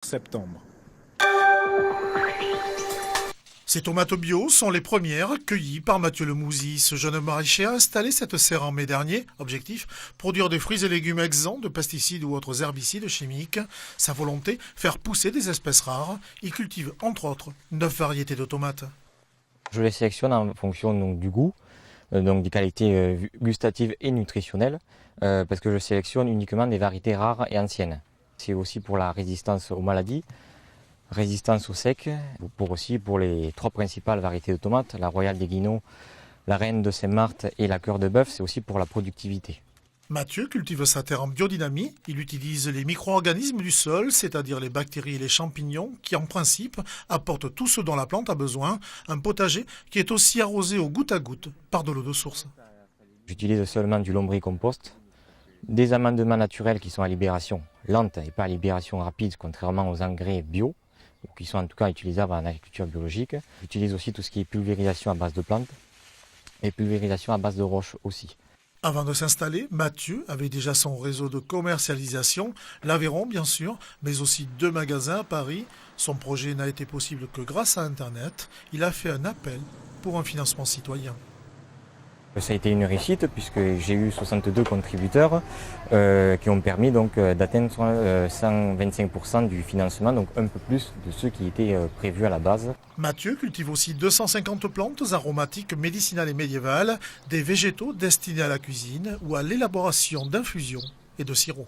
Septembre. Ces tomates bio sont les premières cueillies par Mathieu Lemouzy. Ce jeune maraîcher a installé cette serre en mai dernier. Objectif, produire des fruits et légumes exempts de pesticides ou autres herbicides chimiques. Sa volonté, faire pousser des espèces rares. Il cultive entre autres 9 variétés de tomates. Je les sélectionne en fonction donc, du goût, donc des qualités gustatives et nutritionnelles, parce que je sélectionne uniquement des variétés rares et anciennes. C'est aussi pour la résistance aux maladies, résistance au sec, pour les 3 principales variétés de tomates, la Royale des Guineaux, la Reine de Saint-Marthe et la Cœur de Bœuf, c'est aussi pour la productivité. Mathieu cultive sa terre en biodynamie. Il utilise les micro-organismes du sol, c'est-à-dire les bactéries et les champignons, qui en principe apportent tout ce dont la plante a besoin. Un potager qui est aussi arrosé au goutte à goutte par de l'eau de source. J'utilise seulement du lombricompost, des amendements naturels qui sont à libération lente et pas à libération rapide, contrairement aux engrais bio, qui sont en tout cas utilisables en agriculture biologique. J'utilise aussi tout ce qui est pulvérisation à base de plantes et pulvérisation à base de roches aussi. Avant de s'installer, Mathieu avait déjà son réseau de commercialisation, l'Aveyron bien sûr, mais aussi 2 magasins à Paris. Son projet n'a été possible que grâce à Internet. Il a fait un appel pour un financement citoyen. Ça a été une réussite puisque j'ai eu 62 contributeurs qui ont permis donc d'atteindre 125% du financement, donc un peu plus de ceux qui étaient prévus à la base. Mathieu cultive aussi 250 plantes aromatiques médicinales et médiévales, des végétaux destinés à la cuisine ou à l'élaboration d'infusions et de sirops.